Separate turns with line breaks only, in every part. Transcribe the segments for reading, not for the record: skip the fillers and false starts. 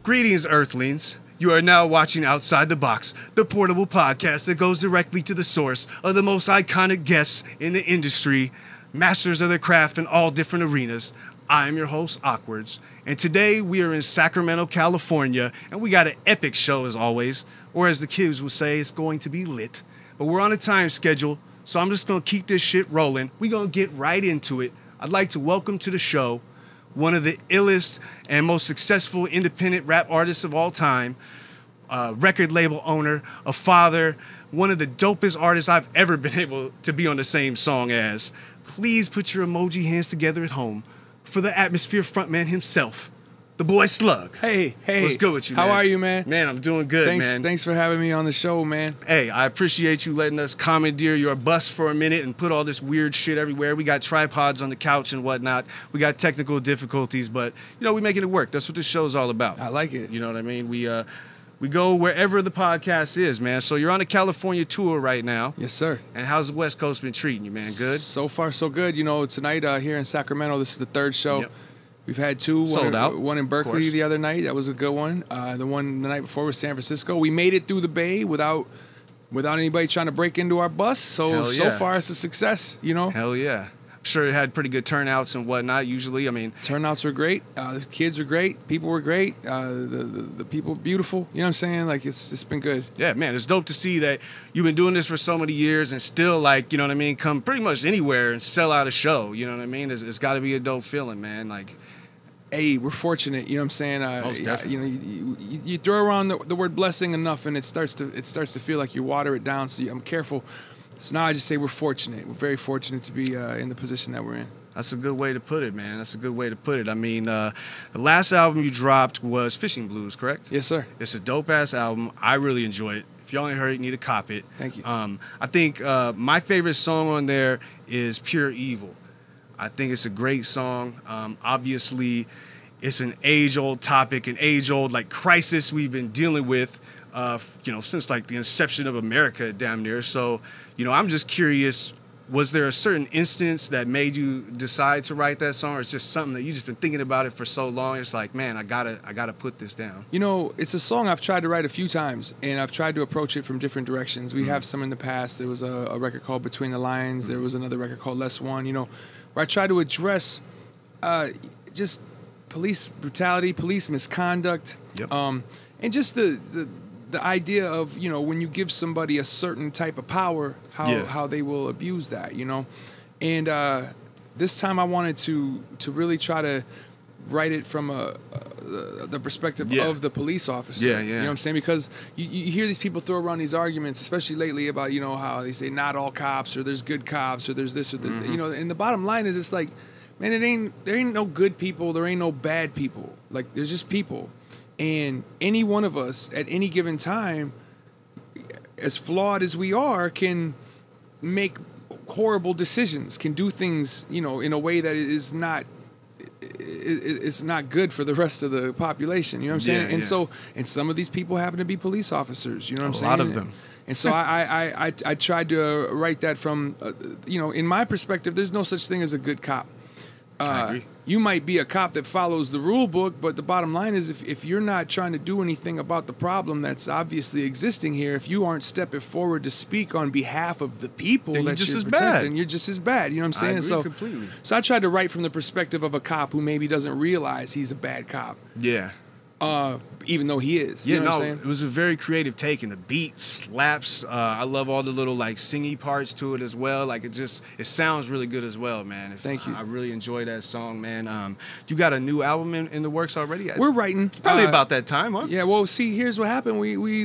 Greetings, Earthlings. You are now watching Outside the Box, the portable podcast that goes directly to the source of the most iconic guests in the industry, masters of their craft in all different arenas. I am your host, Okwerdz, and today we are in Sacramento, California, and we got an epic show as always, or as the kids would say, it's going to be lit. But we're on a time schedule, so I'm just going to keep this shit rolling. We're going to get right into it. I'd like to welcome to the show one of the illest and most successful independent rap artists of all time, record label owner, a father, one of the dopest artists I've ever been able to be on the same song as. Please put your emoji hands together at home for the Atmosphere frontman himself, the boy Slug.
Hey.
What's good with you, man?
How are you, man?
Man, I'm doing good, man.
Thanks for having me on the show, man.
Hey, I appreciate you letting us commandeer your bus for a minute and put all this weird shit everywhere. We got tripods on the couch and whatnot. We got technical difficulties, but, you know, we're making it work. That's what this show's all about.
I like it.
You know what I mean? We go wherever the podcast is, man. So you're on a California tour right now.
Yes, sir.
And how's the West Coast been treating you, man? Good?
So far, so good. You know, tonight here in Sacramento, this is the third show.
Yep.
We've had two.
Sold out.
One in Berkeley the other night. That was a good one. The one the night before was San Francisco. We made it through the Bay without anybody trying to break into our bus. So far, it's a success, you know?
Hell yeah. I'm sure it had pretty good turnouts and whatnot usually. I mean,
turnouts were great. The kids were great. People were great. The people beautiful. You know what I'm saying? Like, it's been good.
Yeah, man, it's dope to see that you've been doing this for so many years and still, like, you know what I mean, come pretty much anywhere and sell out a show. You know what I mean? It's got to be a dope feeling, man. Like,
hey, we're fortunate. You know what I'm saying?
Most definitely.
You know, you throw around the word blessing enough, and it starts to feel like you water it down. So I'm careful. So now I just say we're fortunate. We're very fortunate to be in the position that we're in.
That's a good way to put it, man. That's a good way to put it. I mean, the last album you dropped was Fishing Blues, correct?
Yes, sir.
It's a dope-ass album. I really enjoy it. If you only heard it, you need to cop it.
Thank you.
I think my favorite song on there is Pure Evil. I think it's a great song. Obviously, it's an age-old topic, an age-old, like, crisis we've been dealing with, you know, since, like, the inception of America, damn near. So, you know, I'm just curious, was there a certain instance that made you decide to write that song, or it's just something that you just been thinking about it for so long, it's like, man, I gotta put this down?
You know, it's a song I've tried to write a few times, and I've tried to approach it from different directions. We have some in the past. There was a record called Between the Lines. There was another record called Less One, you know, where I tried to address just police brutality, police misconduct, and just the idea of, you know, when you give somebody a certain type of power, how they will abuse that, you know. And this time I wanted to really try to write it from the perspective of the police officer. You know what I'm saying? Because you hear these people throw around these arguments, especially lately, about, you know, how they say not all cops, or there's good cops, or there's this or that. You know, and the bottom line is, it's like, man, there ain't no good people, there ain't no bad people. Like, there's just people. And any one of us at any given time, as flawed as we are, can make horrible decisions, can do things, you know, in a way that is not, it's not good for the rest of the population. You know what I'm saying? And so, and some of these people happen to be police officers. You know what I'm saying?
A lot of them.
And so I tried to write that from, you know, in my perspective, there's no such thing as a good cop.
I agree.
You might be a cop that follows the rule book, but the bottom line is, if you're not trying to do anything about the problem that's obviously existing here, if you aren't stepping forward to speak on behalf of the people that you're protecting, you're just as bad. You know what I'm saying?
I agree completely.
So I tried to write from the perspective of a cop who maybe doesn't realize he's a bad cop. Yeah. Even though he is. You know what I'm saying?
It was a very creative take, and the beat slaps. I love all the little, like, singy parts to it as well. Like, it sounds really good as well, man.
Thank you.
I really enjoy that song, man. You got a new album in the works already?
We're writing.
It's probably about that time, huh?
Yeah, well, see, here's what happened. We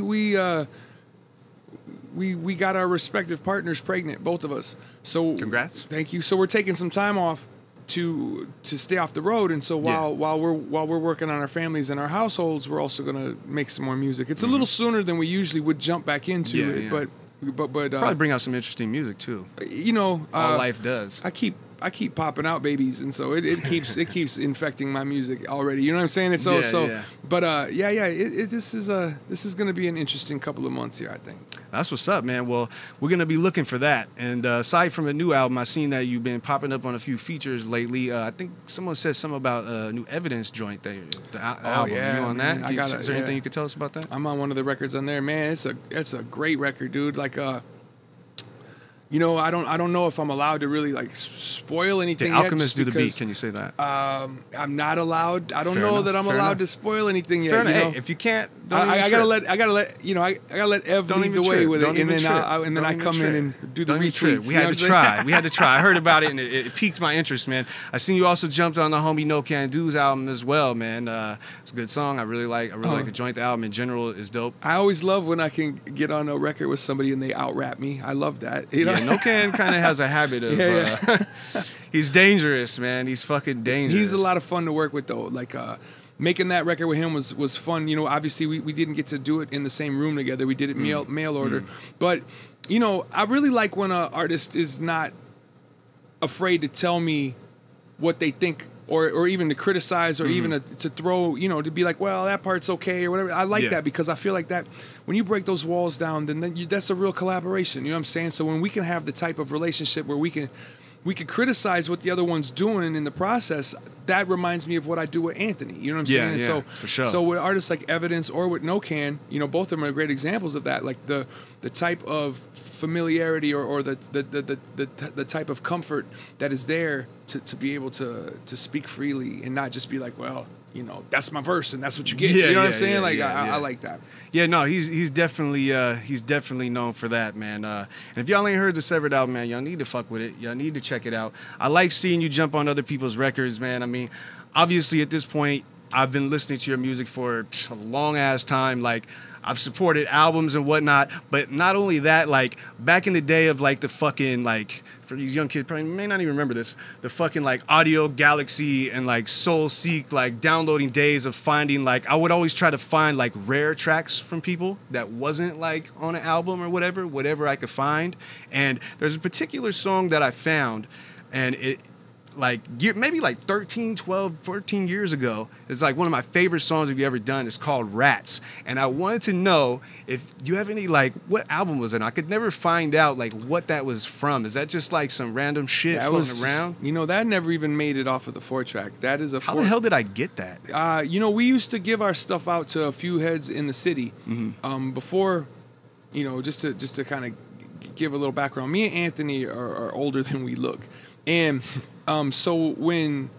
got our respective partners pregnant, both of us. So
congrats.
Thank you. So we're taking some time off to stay off the road, and so while we're working on our families and our households, we're also gonna make some more music. It's a little sooner than we usually would jump back into it, but
probably bring out some interesting music too.
You know,
all life does.
I keep keep popping out babies, and so it keeps infecting my music already. You know what I'm saying? And so but this is gonna be an interesting couple of months here, I think.
That's what's up, man. Well, we're gonna be looking for that. And aside from the new album, I've seen that you've been popping up on a few features lately. I think someone said something about a new Evidence joint. The album.
Yeah,
you on
man,
that? Is there anything you could tell us about that?
I'm on one of the records on there, man. It's a great record, dude. Like you know, I don't know if I'm allowed to really like spoil anything.
Did Alchemist do the beat? Can you say that?
I'm not allowed. I don't
Fair
know
enough,
that I'm
fair
allowed
enough.
to spoil anything yet.
Fair enough.
You know?
Hey, if you can't,
I gotta let you know. I gotta let Ev lead the way with it, and then I come in and do the retweets.
We had to try. We had to try. I heard about it and it piqued my interest, man. I seen you also jumped on the homie Nocando's album as well, man. It's a good song. I really like the joint. The album in general is dope.
I always love when I can get on a record with somebody and they out rap me. I love that. You know?
Yeah, Nocan kind of has a habit of. He's dangerous, man. He's fucking dangerous.
He's a lot of fun to work with, though. Like making that record with him was fun. You know, obviously we didn't get to do it in the same room together. We did it mail order. But you know, I really like when an artist is not afraid to tell me what they think. Or even to criticize, or even to throw, you know, to be like, well, that part's okay, or whatever. I like that because I feel like that when you break those walls down, then that's a real collaboration. You know what I'm saying? So when we can have the type of relationship where we can criticize what the other one's doing in the process, that reminds me of what I do with Anthony. You know what I'm saying? And so,
for sure.
So with artists like Evidence or with Nocan, you know, both of them are great examples of that. Like the type of familiarity or the type of comfort that is there to be able to speak freely and not just be like, well, you know, that's my verse and that's what you get. You know what I'm saying? I like that.
Yeah, no, he's definitely known for that, man. And if y'all ain't heard the Severed album, man, y'all need to fuck with it. Y'all need to check it out. I like seeing you jump on other people's records, man. I mean, obviously at this point, I've been listening to your music for a long ass time. Like, I've supported albums and whatnot, but not only that, like back in the day of like the fucking like, for these young kids probably may not even remember this, the fucking like Audio Galaxy and like Soul Seek, like downloading days of finding, like I would always try to find like rare tracks from people that wasn't like on an album or whatever I could find. And there's a particular song that I found, and it like maybe like 13, 12, 14 years ago. It's like one of my favorite songs you've ever done. It's called Rats. And I wanted to know if you have any, like, what album was it? I could never find out, like, what that was from. Is that just, like, some random shit floating around?
You know, that never even made it off of the 4-track. That is a
How the hell did I get that?
You know, we used to give our stuff out to a few heads in the city. Before, you know, just to kind of give a little background. Me and Anthony are older than we look. And so when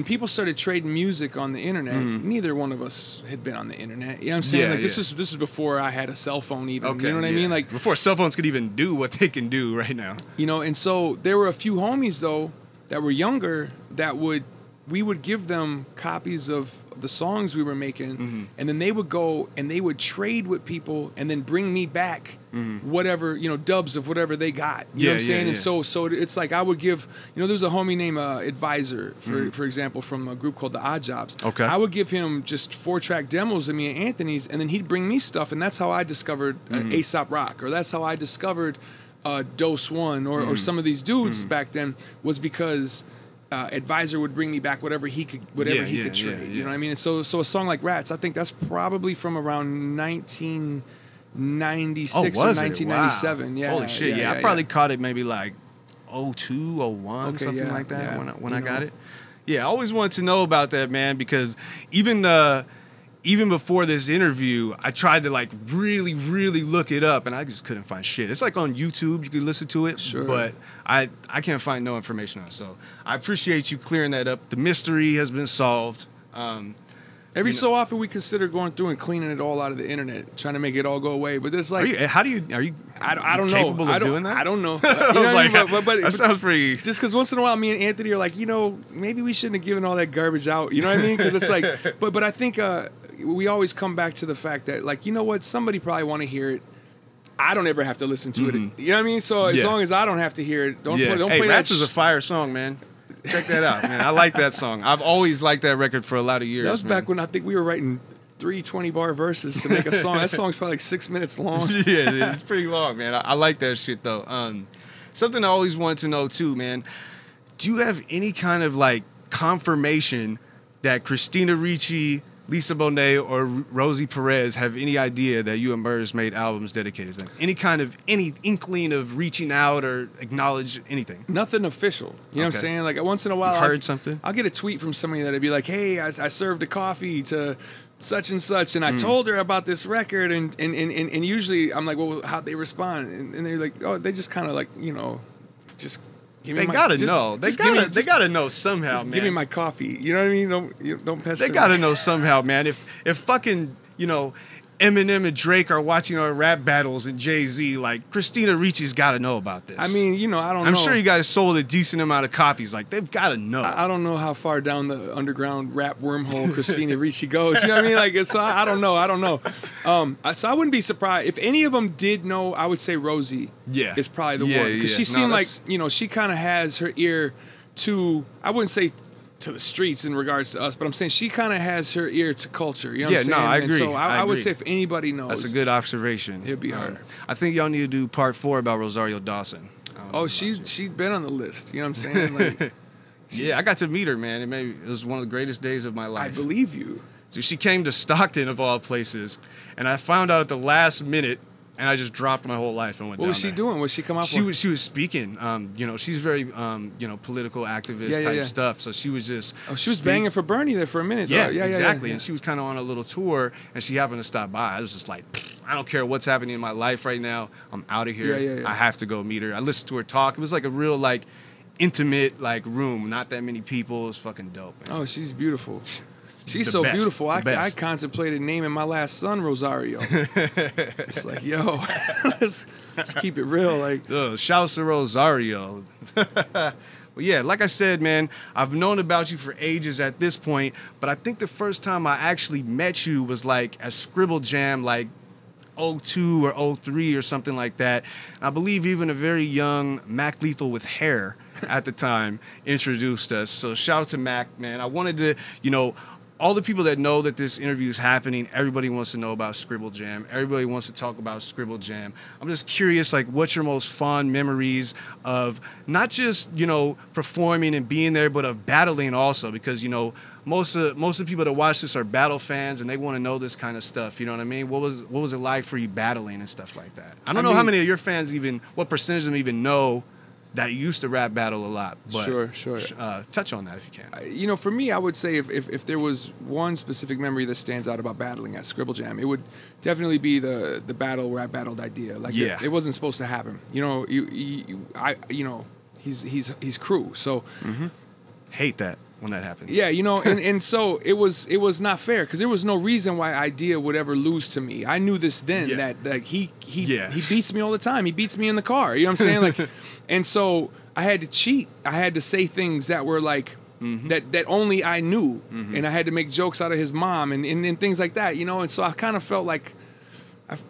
people started trading music on the internet, neither one of us had been on the internet. You know what I'm saying? Like this is before I had a cell phone even. Okay, you know what I mean? Like
before cell phones could even do what they can do right now.
You know, and so there were a few homies though that were younger that we would give them copies of the songs we were making, and then they would go and they would trade with people and then bring me back whatever, you know, dubs of whatever they got. You know what I'm saying? And so it's like I would give, you know, there's a homie named Advisor, for example, from a group called the Odd Jobs.
Okay.
I would give him just 4-track demos of me and Anthony's, and then he'd bring me stuff, and that's how I discovered A$AP Rock, or that's how I discovered Dose One, or some of these dudes back then, was because Advisor would bring me back whatever he could trade. You know what I mean? And so a song like Rats, I think that's probably from around 1996 or 1997.
Wow.
Yeah.
Holy shit! I probably caught it maybe like 02, 01, something like that when I got it. Yeah, I always wanted to know about that, man, because even before this interview, I tried to like really, really look it up, and I just couldn't find shit. It's like on YouTube, you can listen to it, but I can't find no information on it. So I appreciate you clearing that up. The mystery has been solved.
Every so often we consider going through and cleaning it all out of the internet, trying to make it all go away. But it's like,
are you
I don't know.
Capable of doing that?
I don't know.
But that sounds pretty.
Just because once in a while, me and Anthony are like, you know, maybe we shouldn't have given all that garbage out. You know what I mean? Because it's like, but I think we always come back to the fact that, like, you know what, somebody probably want to hear it. I don't ever have to listen to it. You know what I mean? So as long as I don't have to hear it, don't play
Rats is a fire song, man. Check that out, man. I like that song. I've always liked that record for a lot of years.
That was back when I think we were writing 3 20-bar verses to make a song. That song's probably like 6 minutes long.
Yeah, it's pretty long, man. I like that shit, though. Something I always wanted to know, too, man. do you have any kind of like confirmation that Christina Ricci, Lisa Bonet, or Rosie Perez have any idea that you and Murs made albums dedicated to them? Any inkling of reaching out or acknowledge anything?
Nothing official. You know what I'm saying? Like once in a while,
you heard something?
I'll get a tweet from somebody that'd be like, "Hey, I served a coffee to such and such, and I told her about this record," and usually I'm like, "Well, how'd they respond?" And they're like, "Oh, they just kind of like, you know, just."
They gotta know. They gotta know somehow,
just
man.
Give me my coffee. You know what I mean? Don't pester me.
They gotta know somehow, man. If fucking, you know, Eminem and Drake are watching our rap battles and Jay-Z, like Christina Ricci's gotta know about this.
I mean, you know, I don't know.
I'm sure you guys sold a decent amount of copies. Like, they've gotta know.
I don't know how far down the underground rap wormhole Christina Ricci goes. You know what I mean? Like, so I don't know. So I wouldn't be surprised if any of them did know. I would say Rosie. Is probably the one, because she seemed like, you know, she kind of has her ear to, I wouldn't say to the streets in regards to us, but I'm saying she kind of has her ear to culture. You know what I'm saying?
I agree.
And so I would say if anybody knows,
that's a good observation.
It'd be hard.
I think y'all need to do part 4 about Rosario Dawson.
Oh, she's been on the list. You know what I'm saying? Like,
yeah, I got to meet her, man. It was one of the greatest days of my life.
I believe you.
So she came to Stockton, of all places, and I found out at the last minute, and I just dropped my whole life and went down.
What was she doing? What she come out
she
for?
She was speaking. You know, she's very, you know, political activist type stuff. So she was just.
Oh, she was banging for Bernie there for a minute.
Yeah, exactly. And she was kind of on a little tour, and she happened to stop by. I was just like, I don't care what's happening in my life right now. I'm out of here. I have to go meet her. I listened to her talk. It was like a real like intimate like room. Not that many people. It was fucking dope, man.
Oh, she's beautiful. She's so beautiful. I contemplated naming my last son Rosario. It's like, yo, let's keep it real. Like,
shouts to Rosario. Well, yeah, like I said, man, I've known about you for ages at this point, but I think the first time I actually met you was like at Scribble Jam, like 02 or 03 or something like that. I believe even a very young Mac Lethal with hair at the time introduced us. So shout out to Mac, man. I wanted to, you know, all the people that know that this interview is happening, everybody wants to know about Scribble Jam. Everybody wants to talk about Scribble Jam. I'm just curious, like, what's your most fond memories of not just, you know, performing and being there, but of battling also? Because, you know, most of the people that watch this are battle fans, and they want to know this kind of stuff. You know what I mean? What was it like for you battling and stuff like that? I don't know how many of your fans what percentage of them even know that used to rap battle a lot. But
sure.
Touch on that if you can.
You know, for me, I would say if there was one specific memory that stands out about battling at Scribble Jam, it would definitely be the rap battled Eyedea. Like, it wasn't supposed to happen. You know, you know, he's crew. So
hate that when that happens.
Yeah, you know, and so it was not fair, because there was no reason why Eyedea would ever lose to me. I knew this then, that like he beats me all the time. He beats me in the car. You know what I'm saying? Like, and so I had to cheat. I had to say things that were like that only I knew, and I had to make jokes out of his mom and things like that. You know, and so I kind of felt like.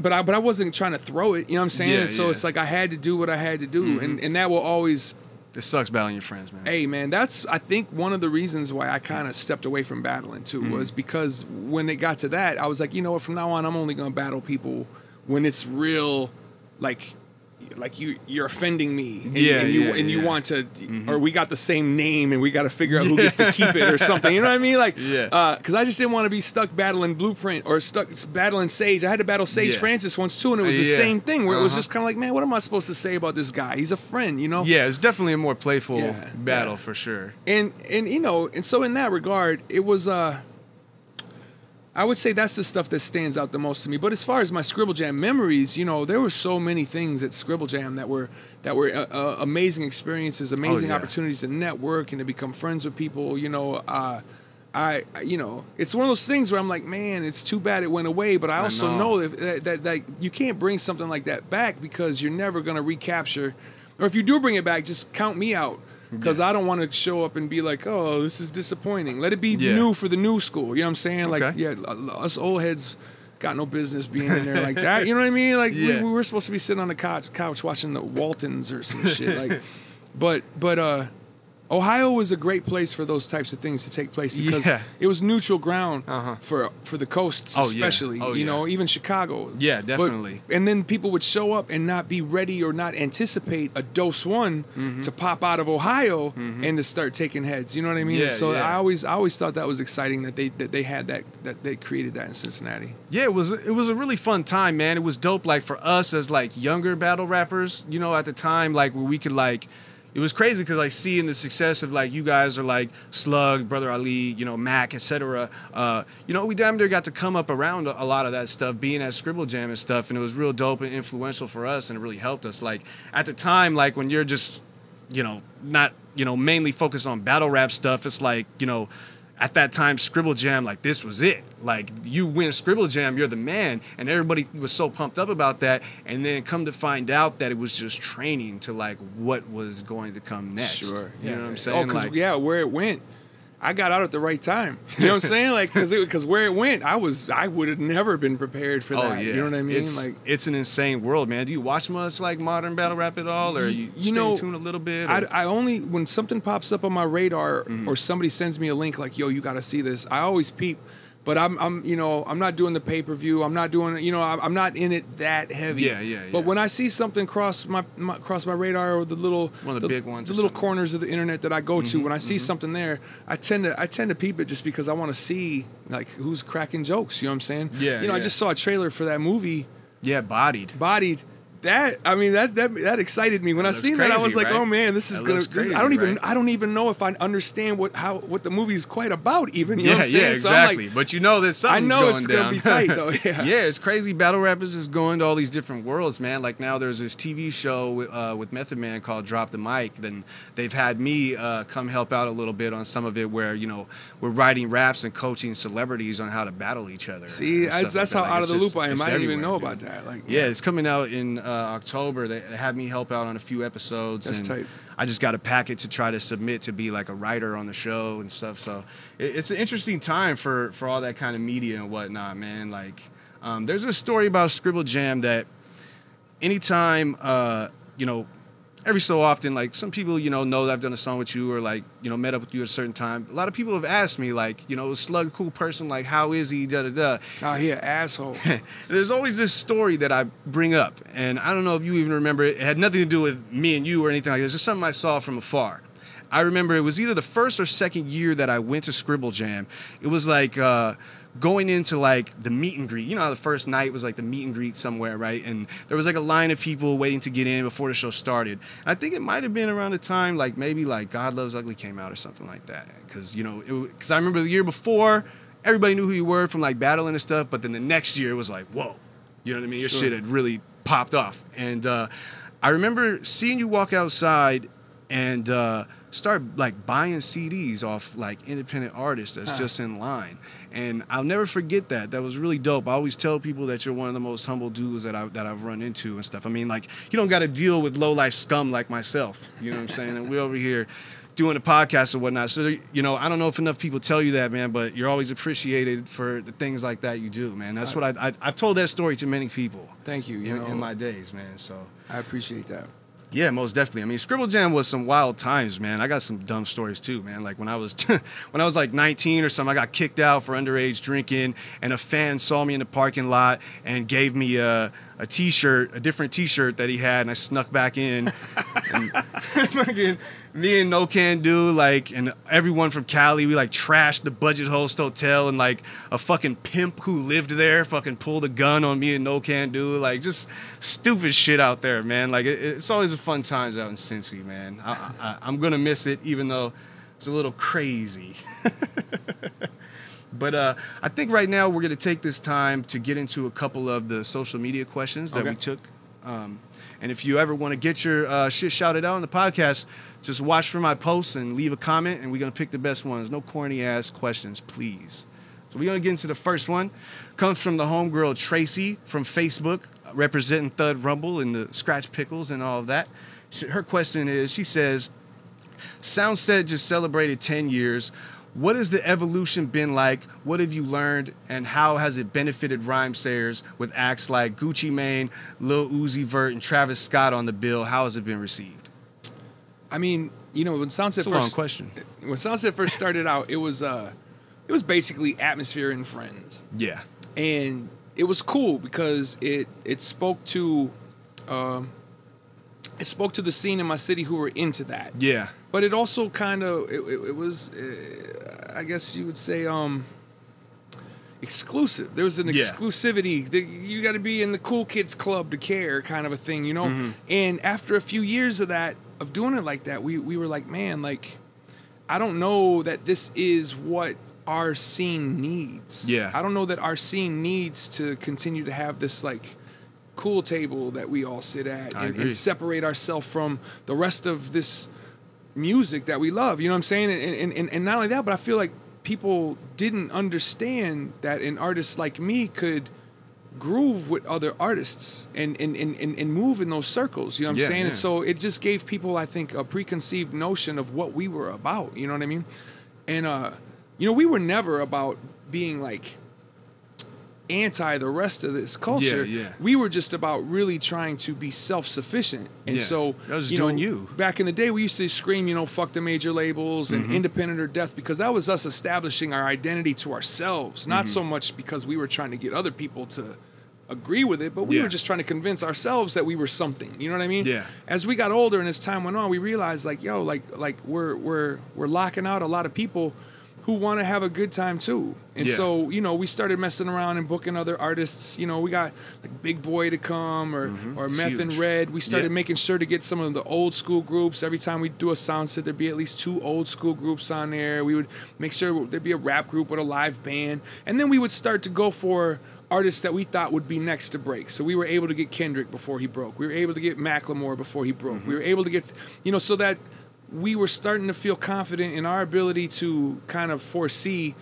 But I wasn't trying to throw it. You know what I'm saying?
Yeah,
and so it's like I had to do what I had to do, and that will always.
It sucks battling your friends, man.
Hey, man, that's, I think, one of the reasons why I kind of stepped away from battling, too, was because when it got to that, I was like, you know what, from now on, I'm only going to battle people when it's real, like you're offending me, and you want to, or we got the same name, and we got to figure out who gets to keep it or something. You know what I mean? Like, because I just didn't want to be stuck battling Blueprint or stuck battling Sage. I had to battle Sage Francis once too, and it was the same thing where it was just kind of like, man, what am I supposed to say about this guy? He's a friend, you know?
Yeah, it's definitely a more playful battle for sure.
And you know, and so in that regard, it was I would say that's the stuff that stands out the most to me. But as far as my Scribble Jam memories, you know, there were so many things at Scribble Jam that were amazing experiences, amazing opportunities to network and to become friends with people. You know, you know, it's one of those things where I'm like, man, it's too bad it went away. But I also know that you can't bring something like that back, because you're never going to recapture. Or if you do bring it back, just count me out. Because I don't want to show up and be like, oh, this is disappointing. Let it be new for the new school. You know what I'm saying? Like, us old heads got no business being in there like that. You know what I mean? Like, we were supposed to be sitting on the couch watching the Waltons or some shit. Like, but Ohio was a great place for those types of things to take place because it was neutral ground for the coasts, especially. You know, even Chicago.
Yeah, definitely.
And then people would show up and not be ready or not anticipate a dose one to pop out of Ohio and to start taking heads. You know what I mean? So I always thought that was exciting that they had that they created that in Cincinnati.
Yeah, it was a really fun time, man. It was dope, like for us as like younger battle rappers. You know, at the time, like where we could like. It was crazy because like seeing the success of like you guys are like Slug, Brother Ali, you know, Mac, etc. You know, we damn near got to come up around a lot of that stuff, being at Scribble Jam and stuff, and it was real dope and influential for us, and it really helped us. Like at the time, like when you're just, you know, not, you know, mainly focused on battle rap stuff, it's like, you know, at that time, Scribble Jam, like, this was it. Like, you win Scribble Jam, you're the man. And everybody was so pumped up about that. And then come to find out that it was just training to, like, what was going to come next.
Sure.
You know what I'm saying?
Oh, because, where it went, I got out at the right time. You know what I'm saying? Like, because where it went, I would have never been prepared for that. You know what I mean?
It's an insane world, man. Do you watch much, like, modern battle rap at all? Or you stay in tune a little bit?
I only, when something pops up on my radar or somebody sends me a link like, yo, you got to see this, I always peep. But I'm you know, I'm not doing the pay-per-view. I'm not doing, you know, I'm not in it that heavy.
Yeah.
But when I see something cross my radar, or the little
one of the big ones,
the little corners of the internet that I go to, when I see something there, I tend to peep it just because I want to see like who's cracking jokes. You know what I'm saying?
Yeah.
You know, I just saw a trailer for that movie.
Yeah, Bodied.
That, I mean, that excited me. When I seen that, I was like,
right?
"Oh man, this is gonna."
Crazy,
I don't even know if I understand what the movie is quite about. Even you know what I'm saying?
Exactly.
So like,
but you know that something's going down.
I know it's gonna be tight though. Yeah,
it's crazy. Battle rappers is going to all these different worlds, man. Like now, there's this TV show with Method Man called Drop the Mic. Then they've had me come help out a little bit on some of it, where you know we're writing raps and coaching celebrities on how to battle each other.
See, that's how out of the loop I am. I didn't even know about that. Like,
yeah, it's coming out in October. They had me help out on a few episodes.
That's
and
tight.
I just got a packet to try to submit to be like a writer on the show and stuff. So it's an interesting time for all that kind of media and whatnot, man. Like, there's a story about Scribble Jam that anytime, you know, every so often, like some people, you know that I've done a song with you or like, you know, met up with you at a certain time. A lot of people have asked me like, you know, is Slug a cool person? Like, how is he? Da-da-da.
Oh, he an asshole.
There's always this story that I bring up, and I don't know if you even remember it. It had nothing to do with me and you or anything like that. It's just something I saw from afar. I remember it was either the first or second year that I went to Scribble Jam. It was like going into like the meet and greet. You know how the first night was like the meet and greet somewhere, right? And there was like a line of people waiting to get in before the show started. I think it might have been around the time like maybe like God Loves Ugly came out or something like that. Because, you know, because I remember the year before, everybody knew who you were from like battling and stuff. But then the next year it was like, whoa, you know what I mean? Your shit had really popped off. And I remember seeing you walk outside and start like buying CDs off like independent artists that's just in line. And I'll never forget that. That was really dope. I always tell people that you're one of the most humble dudes that I've run into and stuff. I mean, like, you don't got to deal with low-life scum like myself. You know what I'm saying? And we're over here doing a podcast and whatnot. So, you know, I don't know if enough people tell you that, man, but you're always appreciated for the things like that you do, man. That's what I've told that story to many people.
Thank you.
In my days, man. So
I appreciate that.
Yeah, most definitely. I mean, Scribble Jam was some wild times, man. I got some dumb stories too, man. Like when I was like 19 or something, I got kicked out for underage drinking, and a fan saw me in the parking lot and gave me a T-shirt, a different T-shirt that he had, and I snuck back in. And fucking me and Nocando, like, and everyone from Cali, we like trashed the Budget Host Hotel, and like a fucking pimp who lived there fucking pulled a gun on me and Nocando, like just stupid shit out there, man. Like it's always a fun times out in Cincy, man. I'm gonna miss it, even though it's a little crazy. But I think right now we're going to take this time to get into a couple of the social media questions that we took. And if you ever want to get your shit shouted out on the podcast, just watch for my posts and leave a comment, and we're going to pick the best ones. No corny-ass questions, please. So we're going to get into the first one. Comes from the homegirl Tracy from Facebook, representing Thud Rumble and the Scratch Pickles and all of that. Her question is, she says, Soundset just celebrated 10 years. What has the evolution been like? What have you learned? And how has it benefited Rhymesayers with acts like Gucci Mane, Lil Uzi Vert, and Travis Scott on the bill? How has it been received?
I mean, you know, when Soundset
It's a long question.
When Soundset first started out, it was basically atmosphere and friends.
Yeah.
And it was cool because it spoke to the scene in my city who were into that.
Yeah.
But it also kind of it was I guess you would say exclusive. There was an exclusivity. You got to be in the cool kids club to care, kind of a thing, you know.
Mm-hmm.
And after a few years of doing it like that, we were like, man, like I don't know that this is what our scene needs.
Yeah.
I don't know that our scene needs to continue to have this like cool table that we all sit at and separate ourselves from the rest of this music that we love. You know what I'm saying? And not only that, but I feel like people didn't understand that an artist like me could groove with other artists and move in those circles. You know what I'm saying?
Yeah.
And so it just gave people, I think, a preconceived notion of what we were about. You know what I mean? And you know, we were never about being like anti the rest of this culture.
Yeah.
We were just about really trying to be self-sufficient. And so
that was
you
doing
know,
you.
Back in the day, we used to scream, you know, fuck the major labels and independent or death, because that was us establishing our identity to ourselves, not so much because we were trying to get other people to agree with it, but we were just trying to convince ourselves that we were something. You know what I mean?
Yeah.
As we got older and as time went on, we realized like, yo, like we're locking out a lot of people who want to have a good time too. And so, you know, we started messing around and booking other artists. You know, we got like Big Boy to come or Meth and Red. We started making sure to get some of the old school groups. Every time we do a Soundset, there'd be at least 2 old school groups on there. We would make sure there'd be a rap group with a live band. And then we would start to go for artists that we thought would be next to break. So we were able to get Kendrick before he broke. We were able to get Macklemore before he broke. We were able to get, you know, so that we were starting to feel confident in our ability to kind of foresee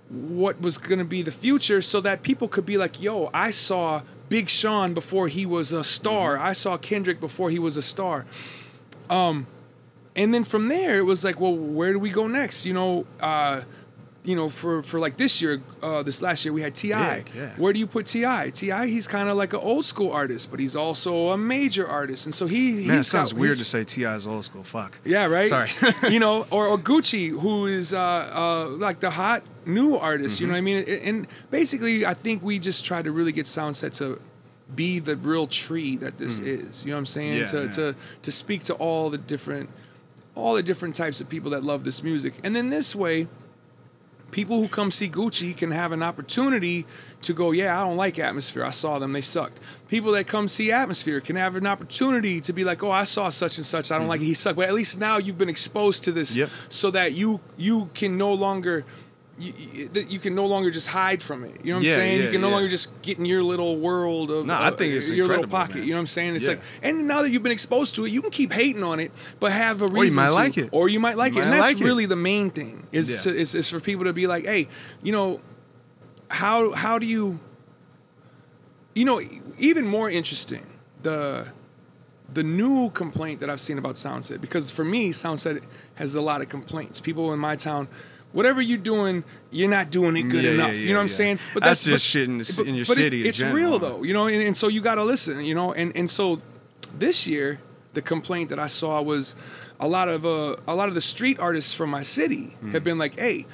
what was going to be the future, so that people could be like, yo, I saw Big Sean before he was a star. I saw Kendrick before he was a star. And then from there, it was like, well, where do we go next? You know, for like this year, this last year, we had T.I.
Yeah.
Where do you put T.I.? T.I., he's kind of like an old school artist, but he's also a major artist. And so
it sounds weird to say T.I. is old school. Fuck.
Yeah, right?
Sorry.
You know, or Gucci, who is like the hot new artist, you know what I mean? And basically, I think we just tried to really get Soundset to be the real tree that this is. You know what I'm saying?
Yeah,
to speak to all the different types of people that love this music. And then this way, people who come see Gucci can have an opportunity to go, yeah, I don't like Atmosphere. I saw them. They sucked. People that come see Atmosphere can have an opportunity to be like, oh, I saw such and such. I don't like it. He sucked. But at least now you've been exposed to this so that you can no longer... You can no longer just hide from it. You know what I'm saying? You can no longer just get in your little world of
I think it's
your little pocket.
Man.
You know what I'm saying? It's like, and now that you've been exposed to it, you can keep hating on it, but have a reason.
Or you might like it.
Or you might like it. And that's really the main thing is for people to be like, hey, you know, how do you, you know, even more interesting, the new complaint that I've seen about Soundset, because for me, Soundset has a lot of complaints. People in my town, whatever you're doing, you're not doing it good enough. You know what I'm saying?
But that's just shit in your city.
It's real though, you know, and so you got to listen, you know. And so this year, the complaint that I saw was a lot of the street artists from my city have been like, hey,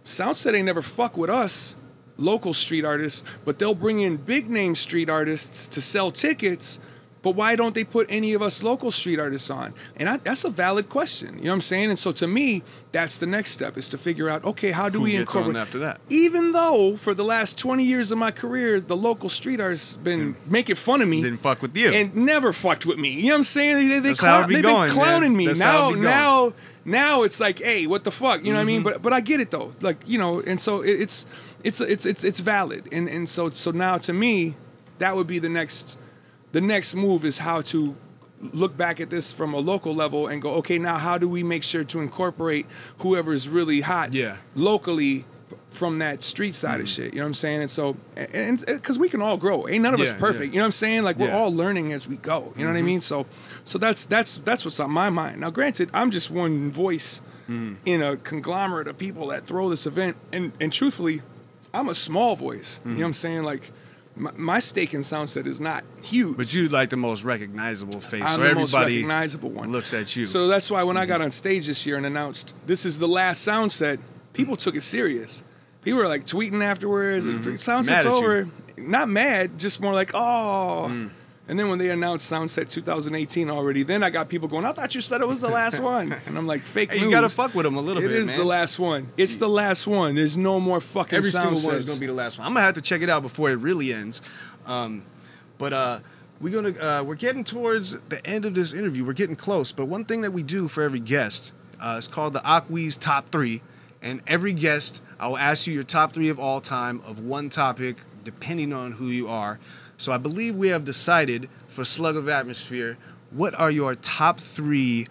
Soundset ain't never fuck with us, local street artists, but they'll bring in big name street artists to sell tickets. But why don't they put any of us local street artists on? And that's a valid question. You know what I'm saying? And so to me, that's the next step, is to figure out, okay, how do we incorporate...
on after that?
Even though for the last 20 years of my career, the local street artists been making fun of me.
Didn't fuck with you.
And never fucked with me. You know what I'm saying? They've been clowning me.
That's
Now it's like, hey, what the fuck? You know what I mean? But I get it though. Like, you know, and so it's valid. And so now to me, that would be the next move, is how to look back at this from a local level and go, okay, now how do we make sure to incorporate whoever is really hot locally from that street side of shit? You know what I'm saying? And so, and because we can all grow. Ain't none of us perfect. You know what I'm saying? Like, we're all learning as we go. You know what I mean? So that's what's on my mind. Now, granted, I'm just one voice in a conglomerate of people that throw this event. And truthfully, I'm a small voice. You know what I'm saying? Like, my stake in Soundset is not huge.
But you like the most recognizable face,
I'm
so
the
everybody
most recognizable one.
looks at you.
So that's why when I got on stage this year and announced this is the last Soundset, people took it serious. People were like tweeting afterwards. Soundset's over. Not mad, just more like, oh. And then when they announced Soundset 2018 already, then I got people going, I thought you said it was the last one. And I'm like, fake news.
You gotta fuck with them a little bit, man.
It is the last one. It's the last one. There's no more fucking
Every single
Soundsets.
one is gonna be the last one. I'm gonna have to check it out before it really ends. We're getting towards the end of this interview. We're getting close. But one thing that we do for every guest is called the Okwerdz Top 3. And every guest, I will ask you your top 3 of all time of one topic, depending on who you are. So I believe we have decided for Slug of Atmosphere, what are your top 3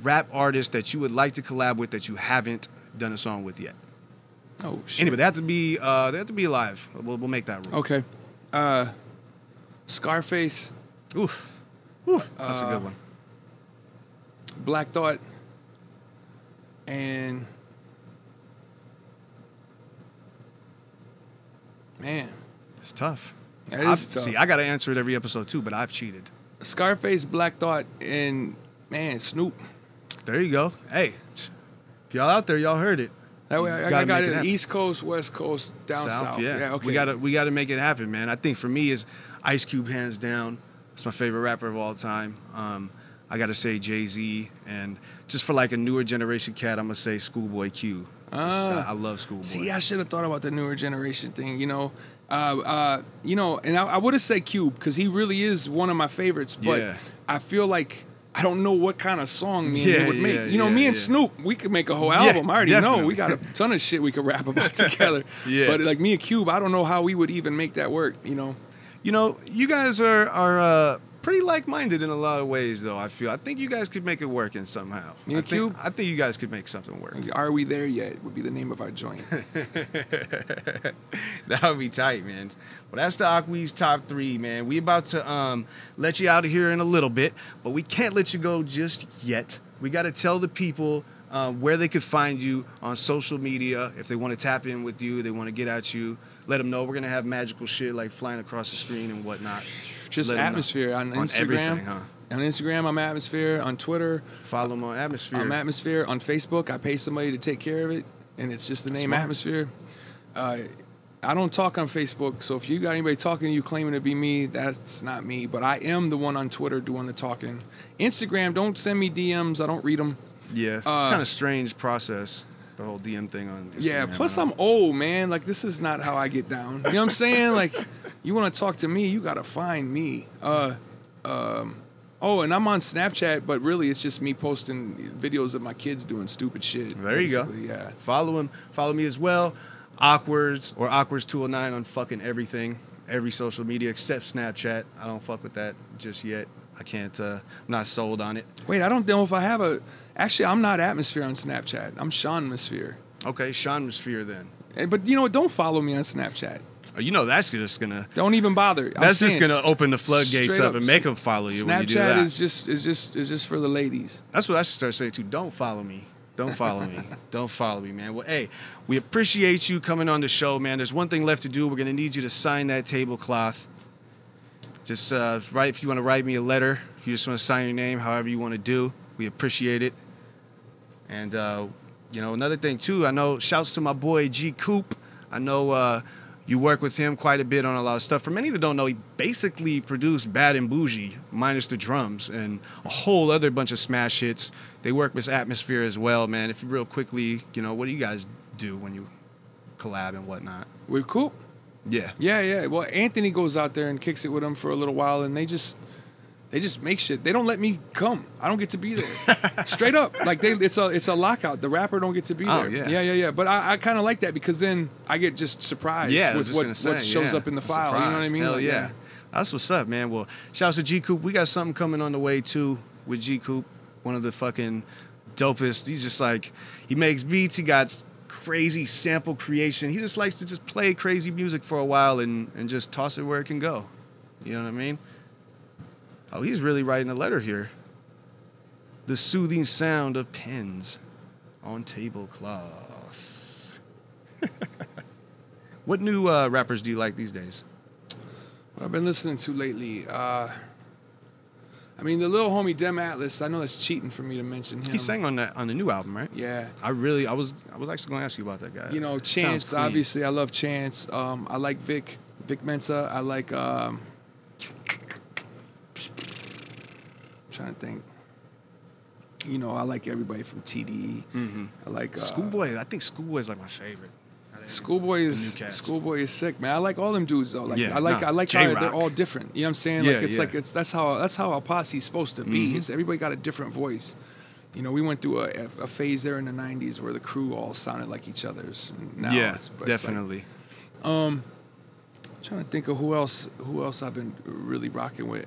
rap artists that you would like to collab with that you haven't done a song with yet?
Oh shit.
Anyway, they have to be alive. We'll make that rule.
Okay. Scarface.
Oof, that's a good one.
Black Thought. And man,
it's tough.
It is tough.
See, I got to answer it every episode too, but I've cheated.
Scarface, Black Thought, and man, Snoop.
There you go. Hey, if y'all out there, y'all heard it.
That way, I got it East Coast, West Coast, down south.
Yeah,
okay.
We gotta make it happen, man. I think for me is Ice Cube hands down. It's my favorite rapper of all time. I gotta say Jay-Z, and just for like a newer generation cat, I'm gonna say Schoolboy Q. I love Schoolboy.
See, I should have thought about the newer generation thing. And I would have said Cube because he really is one of my favorites. But I feel like I don't know what kind of song me and him would make. Me and Snoop, we could make a whole album. I already know. We got a ton of shit we could rap about together. But like me and Cube, I don't know how we would even make that work.
You guys are pretty like-minded in a lot of ways, though. I think you guys could make it work in somehow.
Me and Cube?
I think you guys could make something work.
Are we there yet? Would be the name of our joint.
That would be tight, man. Well, that's the Okwerdz Top 3, man. We about to let you out of here in a little bit, but we can't let you go just yet. We got to tell the people where they could find you on social media. If they want to tap in with you, they want to get at you, let them know. We're going to have magical shit like flying across the screen and whatnot.
Just Atmosphere on Instagram.
Everything, huh?
On Instagram, I'm Atmosphere. On Twitter,
follow them on Atmosphere.
I'm Atmosphere. On Facebook, I pay somebody to take care of it, and it's just the name Atmosphere. I don't talk on Facebook, so if you got anybody talking to you claiming to be me, that's not me. But I am the one on Twitter doing the talking. Instagram, don't send me DMs. I don't read them.
Yeah, it's kind of strange process, the whole DM thing on Instagram.
Yeah, plus I'm old, man. Like, this is not how I get down. You know what I'm saying? Like, you want to talk to me, you got to find me. And I'm on Snapchat, but really it's just me posting videos of my kids doing stupid shit.
There you go.
Yeah.
Follow him. Follow me as well. Okwerdz or Okwerdz209 on fucking everything. Every social media except Snapchat. I don't fuck with that just yet. I can't, I'm not sold on it.
Wait, I don't know if I have a... Actually, I'm not Atmosphere on Snapchat. I'm Seanmosphere.
Okay, Seanmosphere then.
But you know what? Don't follow me on Snapchat.
Oh, that's just gonna...
Don't even bother.
That's just gonna open the floodgates up and make them follow you when you do that.
Snapchat is just for the ladies.
That's what I should start saying too. Don't follow me. Don't follow me. Don't follow me, man. Well, hey, we appreciate you coming on the show, man. There's one thing left to do. We're gonna need you to sign that tablecloth. Just write, if you want to write me a letter, if you just want to sign your name, however you want to do, we appreciate it. And another thing too, I know, shouts to my boy G Koop. I know you work with him quite a bit on a lot of stuff. For many that don't know, he basically produced Bad and Bougie, minus the drums, and a whole other bunch of smash hits. They work with Atmosphere as well, man. If you real quickly, what do you guys do when you collab and whatnot?
We're cool.
Yeah.
Yeah. Well, Anthony goes out there and kicks it with them for a little while, and they just make shit. They don't let me come. I don't get to be there. Straight up. Like it's a lockout. The rapper don't get to be there.
Oh, yeah.
Yeah. But I kind of like that because then I get just surprised with what shows up in the file. You know what I mean?
Hell yeah. That's what's up, man. Well, shouts to G Koop. We got something coming on the way too with G Koop. One of the fucking dopest. He's just like, he makes beats. He got crazy sample creation. He just likes to just play crazy music for a while and just toss it where it can go. You know what I mean? Oh, he's really writing a letter here. The soothing sound of pens on tablecloth. What new rappers do you like these days?
What I've been listening to lately, I mean, the little homie Dem Atlas. I know that's cheating for me to mention him.
He sang on the new album, right?
Yeah.
I was actually going to ask you about that guy.
You know, Chance. Obviously, I love Chance. I like Vic Mensa. I like. I'm trying to think. You know, I like everybody from TDE.
Mm-hmm.
I like
Schoolboy. I think Schoolboy is like my favorite.
Schoolboy is sick, man. I like all them dudes though. Like I like how
J-Rock.
they're all different. You know what I'm saying?
Yeah,
like it's
yeah.
like that's how a posse's supposed to be.
Mm-hmm.
It's everybody got a different voice. You know, we went through a phase there in the '90s where the crew all sounded like each other's. Now it's
definitely.
Like, trying to think of who else I've been really rocking with.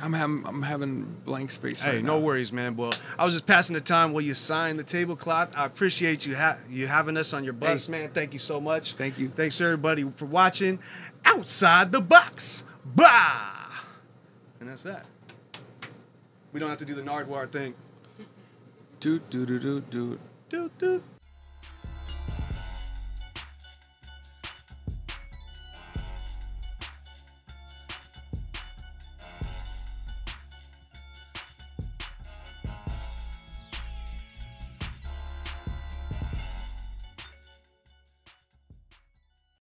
I'm having blank space.
Hey,
right
no
now.
worries, man. Well, I was just passing the time while you signed the tablecloth. I appreciate you having us on your bus, man. Thank you so much.
Thank you.
Thanks everybody for watching. Outside the box, bah. And that's that. We don't have to do the Nardwuar thing.
Doot doot doot doot doot.
Doot doot.